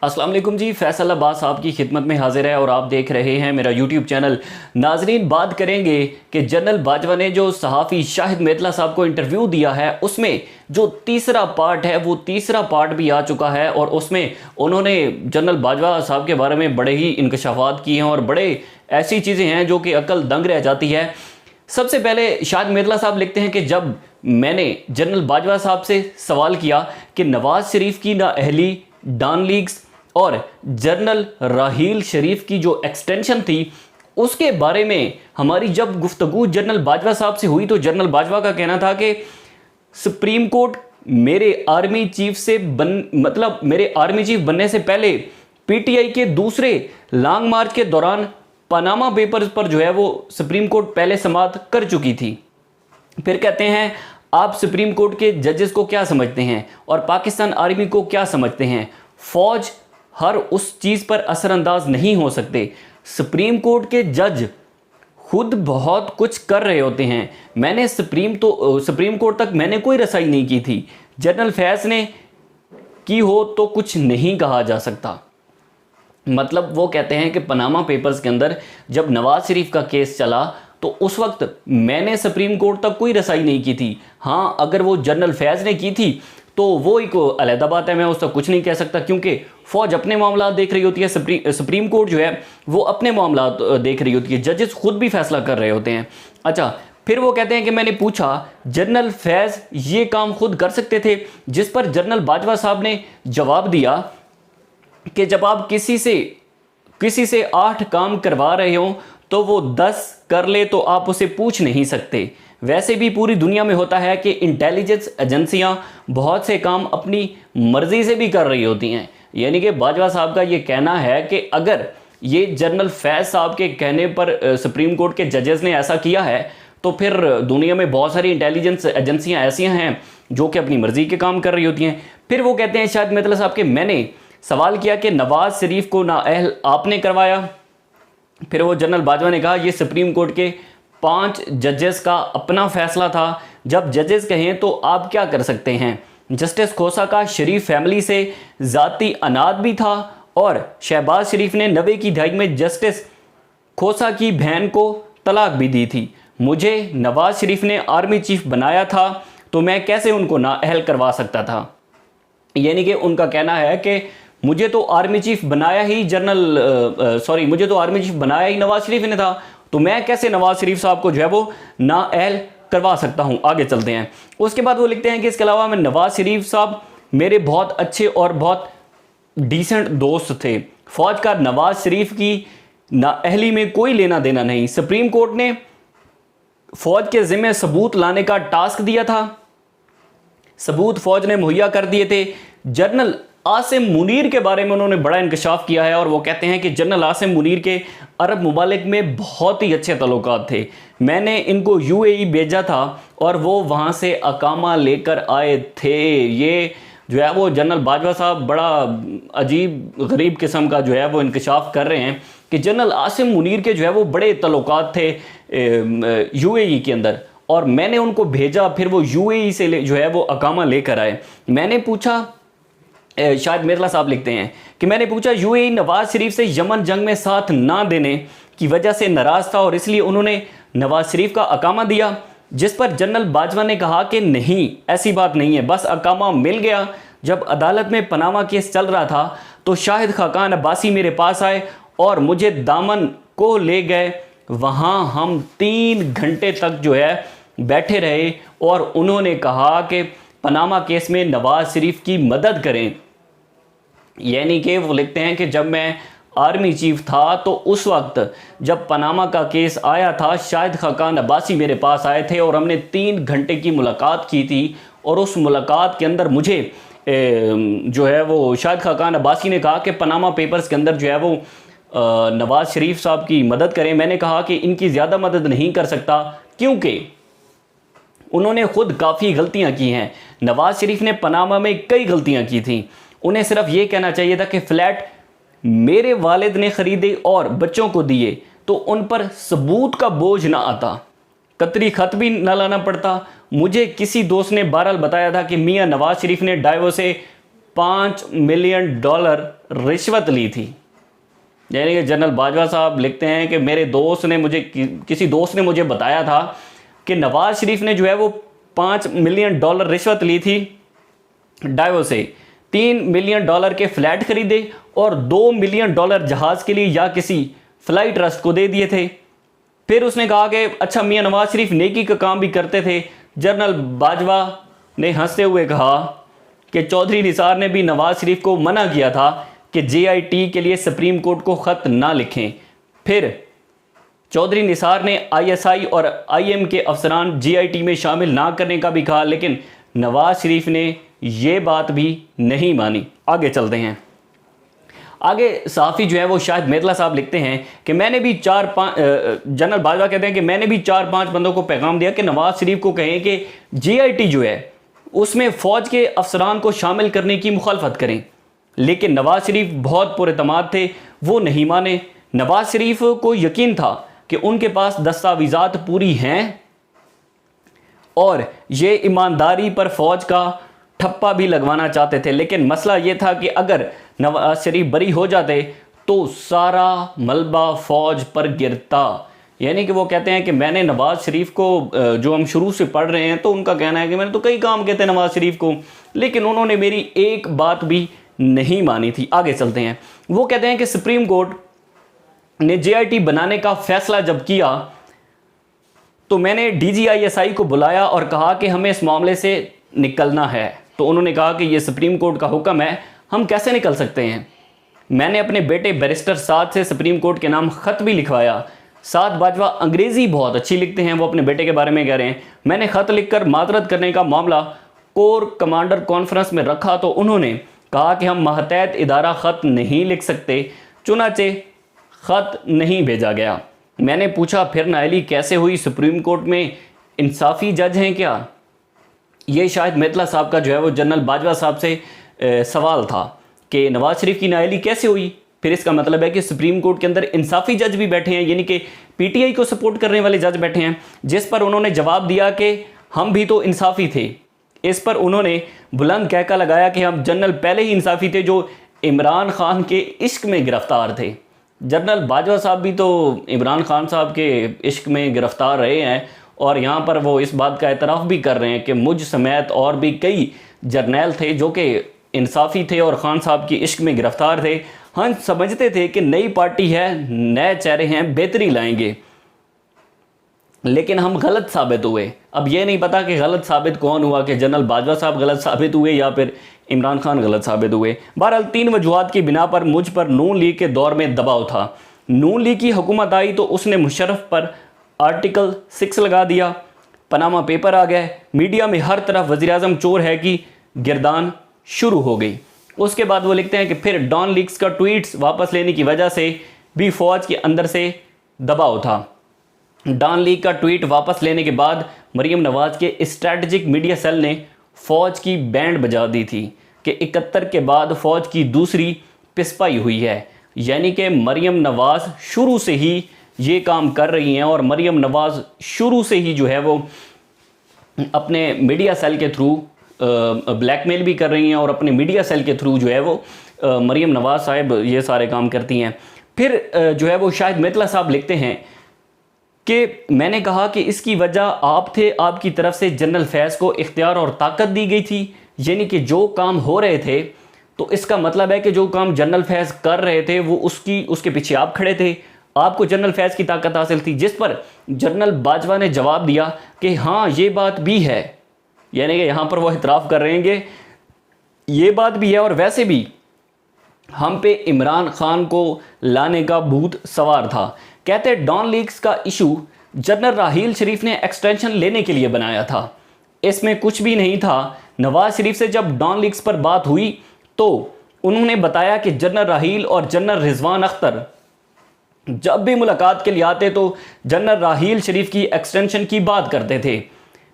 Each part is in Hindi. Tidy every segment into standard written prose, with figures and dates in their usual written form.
अस्सलाम वालेकुम जी, फैसल अब्बास आपकी खिदमत में हाजिर है और आप देख रहे हैं मेरा यूट्यूब चैनल। नाजरीन, बात करेंगे कि जनरल बाजवा ने जो सहाफ़ी शाहिद मेतला साहब को इंटरव्यू दिया है उसमें जो तीसरा पार्ट है वो तीसरा पार्ट भी आ चुका है और उसमें उन्होंने जनरल बाजवा साहब के बारे में बड़े ही इंकशाफात किए हैं और बड़े ऐसी चीज़ें हैं जो कि अकल दंग रह जाती है। सबसे पहले शाहिद मेतला साहब लिखते हैं कि जब मैंने जनरल बाजवा साहब से सवाल किया कि नवाज शरीफ की नाअहली, डॉन लीग्स और जनरल राहील शरीफ की जो एक्सटेंशन थी उसके बारे में हमारी जब गुफ्तगू जनरल बाजवा साहब से हुई तो जनरल बाजवा का कहना था कि सुप्रीम कोर्ट मेरे आर्मी चीफ बनने से पहले पीटीआई के दूसरे लॉन्ग मार्च के दौरान पनामा पेपर्स पर जो है वो सुप्रीम कोर्ट पहले समाअत कर चुकी थी। फिर कहते हैं आप सुप्रीम कोर्ट के जजेस को क्या समझते हैं और पाकिस्तान आर्मी को क्या समझते हैं? फौज हर उस चीज़ पर असरअंदाज नहीं हो सकते। सुप्रीम कोर्ट के जज खुद बहुत कुछ कर रहे होते हैं। मैंने सुप्रीम कोर्ट तक मैंने कोई रसाई नहीं की थी। जनरल फैज़ ने की हो तो कुछ नहीं कहा जा सकता। मतलब वो कहते हैं कि पनामा पेपर्स के अंदर जब नवाज शरीफ का केस चला तो उस वक्त मैंने सुप्रीम कोर्ट तक कोई रसाई नहीं की थी। हाँ, अगर वो जनरल फैज़ ने की थी तो वो एक अलहदा बात है, मैं उसका कुछ नहीं कह सकता क्योंकि फ़ौज अपने मामला देख रही होती है, सुप्रीम कोर्ट जो है वो अपने मामला देख रही होती है, जजेस खुद भी फैसला कर रहे होते हैं। अच्छा, फिर वो कहते हैं कि मैंने पूछा जनरल फैज़ ये काम खुद कर सकते थे, जिस पर जनरल बाजवा साहब ने जवाब दिया कि जब आप किसी से 8 काम करवा रहे हो तो वो 10 कर ले तो आप उसे पूछ नहीं सकते। वैसे भी पूरी दुनिया में होता है कि इंटेलिजेंस एजेंसियां बहुत से काम अपनी मर्जी से भी कर रही होती हैं। यानी कि बाजवा साहब का ये कहना है कि अगर ये जनरल फैज़ साहब के कहने पर सुप्रीम कोर्ट के जजेस ने ऐसा किया है तो फिर दुनिया में बहुत सारी इंटेलिजेंस एजेंसियां ऐसी हैं जो कि अपनी मर्जी के काम कर रही होती हैं। फिर वो कहते हैं शाहिद मेतला साहब के मैंने सवाल किया कि नवाज शरीफ को नाअहल आपने करवाया। फिर वो जनरल बाजवा ने कहा ये सुप्रीम कोर्ट के 5 जजेस का अपना फैसला था। जब जजेस कहें तो आप क्या कर सकते हैं? जस्टिस खोसा का शरीफ फैमिली से ज़ाती अनाद भी था और शहबाज शरीफ ने 90 की दहाई में जस्टिस खोसा की बहन को तलाक भी दी थी। मुझे नवाज शरीफ ने आर्मी चीफ बनाया था तो मैं कैसे उनको नाअहल करवा सकता था? यानी कि उनका कहना है कि मुझे तो आर्मी चीफ बनाया ही नवाज शरीफ ने था तो मैं कैसे नवाज शरीफ साहब को जो है वो नाअहल करवा सकता हूं। आगे चलते हैं। उसके बाद वो लिखते हैं कि इसके अलावा मैं नवाज शरीफ साहब मेरे बहुत अच्छे और बहुत डिसेंट दोस्त थे। फौज का नवाज शरीफ की नाअहली में कोई लेना देना नहीं। सुप्रीम कोर्ट ने फौज के जिम्मे सबूत लाने का टास्क दिया था, सबूत फौज ने मुहैया कर दिए थे। जनरल आसिम मुनीर के बारे में उन्होंने बड़ा इंकशाफ किया है और वो कहते हैं कि जनरल आसिम मुनीर के अरब मुमालिक में बहुत ही अच्छे तल्लुकात थे। मैंने इनको यूएई भेजा था और वो वहाँ से अकामा लेकर आए थे। ये जो है वो जनरल बाजवा साहब बड़ा अजीब गरीब किस्म का जो है वो इंकशाफ कर रहे हैं कि जनरल आसिम मुनीर के जो है वो बड़े तल्लुकात थे यूएई के अंदर और मैंने उनको भेजा, फिर वो यूएई से जो है वो अकामा लेकर आए। मैंने पूछा, शायद मेतला साहब लिखते हैं कि मैंने पूछा यूएई नवाज शरीफ से यमन जंग में साथ ना देने की वजह से नाराज़ था और इसलिए उन्होंने नवाज शरीफ का अकामा दिया, जिस पर जनरल बाजवा ने कहा कि नहीं, ऐसी बात नहीं है, बस अकामा मिल गया। जब अदालत में पनामा केस चल रहा था तो शाहिद खाकान अब्बासी मेरे पास आए और मुझे दामन को ले गए। वहाँ हम 3 घंटे तक जो है बैठे रहे और उन्होंने कहा कि पनामा केस में नवाज शरीफ की मदद करें। यानी कि वो लिखते हैं कि जब मैं आर्मी चीफ था तो उस वक्त जब पनामा का केस आया था शाहिद खाकान अब्बासी मेरे पास आए थे और हमने 3 घंटे की मुलाकात की थी और उस मुलाकात के अंदर मुझे जो है वो शाहिद खाकान अब्बासी ने कहा कि पनामा पेपर्स के अंदर जो है वो नवाज शरीफ साहब की मदद करें। मैंने कहा कि इनकी ज़्यादा मदद नहीं कर सकता क्योंकि उन्होंने खुद काफ़ी गलतियां की हैं। नवाज शरीफ ने पनामा में कई गलतियां की थी। उन्हें सिर्फ ये कहना चाहिए था कि फ्लैट मेरे वालिद ने ख़रीदे और बच्चों को दिए तो उन पर सबूत का बोझ ना आता, कतरी ख़त भी ना लाना पड़ता। मुझे किसी दोस्त ने बहरहाल बताया था कि मियां नवाज शरीफ ने डाइवो से $5 मिलियन रिश्वत ली थी। यानी कि जनरल बाजवा साहब लिखते हैं कि मेरे दोस्त ने मुझे किसी दोस्त ने मुझे बताया था कि नवाज शरीफ ने जो है वो $5 मिलियन रिश्वत ली थी डाइवो से, $3 मिलियन के फ्लैट खरीदे और $2 मिलियन जहाज के लिए या किसी फ्लाई ट्रस्ट को दे दिए थे। फिर उसने कहा कि अच्छा मियां नवाज शरीफ नेकी का काम भी करते थे। जनरल बाजवा ने हंसते हुए कहा कि चौधरी निसार ने भी नवाज शरीफ को मना किया था कि JIT के लिए सुप्रीम कोर्ट को ख़त ना लिखें। फिर चौधरी निसार ने ISI और IM के अफसरान JIT में शामिल ना करने का भी कहा, लेकिन नवाज शरीफ ने ये बात भी नहीं मानी। आगे चलते हैं। आगे सहाफ़ी जो है वो शाहिद मेतला साहब लिखते हैं कि मैंने भी जनरल बाजवा कहते हैं कि मैंने भी 4-5 बंदों को पैगाम दिया कि नवाज शरीफ को कहें कि JIT जो है उसमें फ़ौज के अफसरान को शामिल करने की मुखालफत करें, लेकिन नवाज शरीफ बहुत पुरएतमाद थे, वो नहीं माने। नवाज शरीफ को यकीन था कि उनके पास दस्तावेज़ात पूरी हैं और ये ईमानदारी पर फ़ौज का ठप्पा भी लगवाना चाहते थे, लेकिन मसला ये था कि अगर नवाज शरीफ बरी हो जाते तो सारा मलबा फ़ौज पर गिरता। यानी कि वो कहते हैं कि मैंने नवाज शरीफ को, जो हम शुरू से पढ़ रहे हैं तो उनका कहना है कि मैंने तो कई काम कहते हैं नवाज शरीफ को, लेकिन उन्होंने मेरी एक बात भी नहीं मानी थी। आगे चलते हैं। वो कहते हैं कि सुप्रीम कोर्ट ने JIT बनाने का फैसला जब किया तो मैंने DGISI को बुलाया और कहा कि हमें इस मामले से निकलना है। तो उन्होंने कहा कि ये सुप्रीम कोर्ट का हुक्म है, हम कैसे निकल सकते हैं। मैंने अपने बेटे बैरिस्टर साद से सुप्रीम कोर्ट के नाम ख़त भी लिखवाया। साद बाजवा अंग्रेज़ी बहुत अच्छी लिखते हैं, वो अपने बेटे के बारे में कह रहे हैं। मैंने ख़त लिखकर माजरत करने का मामला कोर कमांडर कॉन्फ्रेंस में रखा तो उन्होंने कहा कि हम मातहत इदारा ख़त नहीं लिख सकते, चुनाचे ख़त नहीं भेजा गया। मैंने पूछा फिर नाअहली कैसे हुई, सुप्रीम कोर्ट में इंसाफ़ी जज हैं क्या? ये शायद मेतला साहब का जो है वो जनरल बाजवा साहब से सवाल था कि नवाज शरीफ की नाअहली कैसे हुई। फिर इसका मतलब है कि सुप्रीम कोर्ट के अंदर इंसाफ़ी जज भी बैठे हैं, यानी कि PTI को सपोर्ट करने वाले जज बैठे हैं, जिस पर उन्होंने जवाब दिया कि हम भी तो इंसाफ़ी थे। इस पर उन्होंने बुलंद कहका लगाया कि हम जनरल पहले ही इंसाफ़ी थे जो इमरान खान के इश्क में गिरफ़्तार थे। जनरल बाजवा साहब भी तो इमरान खान साहब के इश्क में गिरफ़्तार रहे हैं और यहाँ पर वो इस बात का एतराफ़ भी कर रहे हैं कि मुझ समेत और भी कई जर्नैल थे जो कि इंसाफ़ी थे और खान साहब की इश्क में गिरफ़्तार थे। हम समझते थे कि नई पार्टी है, नए चेहरे हैं, बेहतरी लाएंगे, लेकिन हम गलत साबित हुए। अब ये नहीं पता कि गलत साबित कौन हुआ, कि जनरल बाजवा साहब गलत साबित हुए या फिर इमरान खान गलत साबित हुए। बहरहाल 3 वजूहात की बिना पर मुझ पर नून लीग के दौर में दबाव था। नून लीग की हुकूमत आई तो उसने मुशर्रफ पर आर्टिकल 6 लगा दिया, पनामा पेपर आ गए, मीडिया में हर तरफ वज़ीर-ए-आज़म चोर है कि गिरदान शुरू हो गई। उसके बाद वो लिखते हैं कि फिर डॉन लीक्स का ट्वीट्स वापस लेने की वजह से भी फ़ौज के अंदर से दबाव था। डॉन लीग का ट्वीट वापस लेने के बाद मरीम नवाज़ के स्ट्रैटेजिक मीडिया सेल ने फ़ौज की बैंड बजा दी थी कि 71 के बाद फ़ौज की दूसरी पिसपाई हुई है। यानी कि मरीम नवाज़ शुरू से ही ये काम कर रही हैं और मरीम नवाज़ शुरू से ही जो है वो अपने मीडिया सेल के थ्रू ब्लैकमेल भी कर रही हैं और अपने मीडिया सेल के थ्रू जो है वो मरीम नवाज़ साहब ये सारे काम करती हैं। फिर जो है वो शाहिद मेतला साहब लिखते हैं कि मैंने कहा कि इसकी वजह आप थे, आपकी तरफ से जनरल फैज़ को इख्तियार और ताकत दी गई थी। यानी कि जो काम हो रहे थे तो इसका मतलब है कि जो काम जनरल फैज़ कर रहे थे वो उसके पीछे आप खड़े थे, आपको जनरल फैज़ की ताकत हासिल थी। जिस पर जनरल बाजवा ने जवाब दिया कि हाँ ये बात भी है। यानी कि यहाँ पर वो इतराफ़ कर रहे हैं कि ये बात भी है और वैसे भी हम पे इमरान खान को लाने का भूत सवार था। कहते डॉन लीक्स का इशू जनरल राहील शरीफ ने एक्सटेंशन लेने के लिए बनाया था, इसमें कुछ भी नहीं था। नवाज शरीफ से जब डॉन लीक्स पर बात हुई तो उन्होंने बताया कि जनरल राहील और जनरल रिजवान अख्तर जब भी मुलाकात के लिए आते तो जनरल राहील शरीफ की एक्सटेंशन की बात करते थे।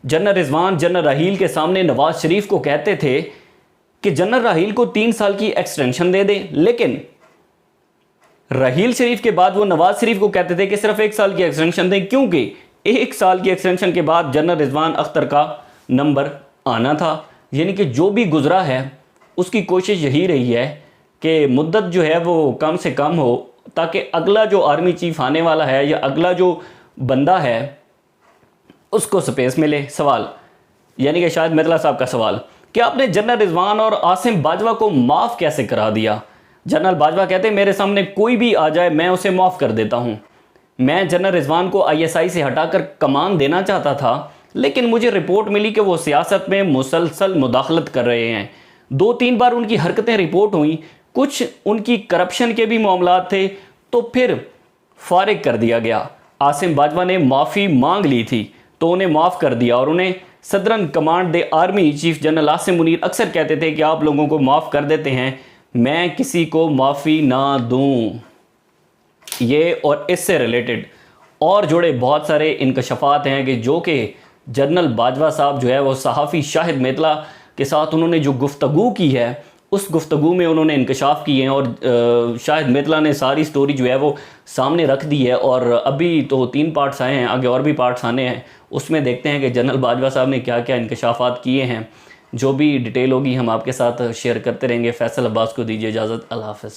जनरल रिजवान जनरल राहील के सामने नवाज शरीफ को कहते थे कि जनरल राहील को 3 साल की एक्सटेंशन दे दें, लेकिन राहील शरीफ के बाद वो नवाज शरीफ को कहते थे कि सिर्फ 1 साल की एक्सटेंशन दें, क्योंकि 1 साल की एक्सटेंशन के बाद जनरल रिजवान अख्तर का नंबर आना था। यानी कि जो भी गुजरा है उसकी कोशिश यही रही है कि मुद्दत जो है वो कम से कम हो, ताकि अगला जो आर्मी चीफ आने वाला है या अगला जो बंदा है उसको स्पेस मिले। सवाल यानी कि शाहिद मेतला साहब का सवाल कि आपने जनरल रिजवान और आसिम बाजवा को माफ़ कैसे करा दिया। जनरल बाजवा कहते हैं मेरे सामने कोई भी आ जाए मैं उसे माफ़ कर देता हूँ। मैं जनरल रिजवान को ISI से हटाकर कमान देना चाहता था, लेकिन मुझे रिपोर्ट मिली कि वो सियासत में मुसलसल मुदाखलत कर रहे हैं। 2-3 बार उनकी हरकतें रिपोर्ट हुई, कुछ उनकी करप्शन के भी मामलात थे, तो फिर फारिग कर दिया गया। आसिम बाजवा ने माफ़ी मांग ली थी तो उन्हें माफ़ कर दिया और उन्हें सदरन कमांड दे army chief general Asim Munir अक्सर कहते थे कि आप लोगों को माफ़ कर देते हैं, मैं किसी को माफ़ी ना दूं। ये और इससे रिलेटेड और जुड़े बहुत सारे इंकशाफात हैं कि जो कि जनरल बाजवा साहब जो है वो सहाफ़ी शाहिद मेतला के साथ उन्होंने जो गुफ्तगू की है, उस गुफ्तगू में उन्होंने इंकशाफ किए हैं और शाहिद मेतला ने सारी स्टोरी जो है वो सामने रख दी है। और अभी तो 3 पार्ट्स आए हैं, आगे और भी पार्ट्स आने हैं, उसमें देखते हैं कि जनरल बाजवा साहब ने क्या क्या इंकशाफात किए हैं। जो भी डिटेल होगी हम आपके साथ शेयर करते रहेंगे। फैसल अब्बास को दीजिए इजाज़त। अल्लाह हाफ़िज़।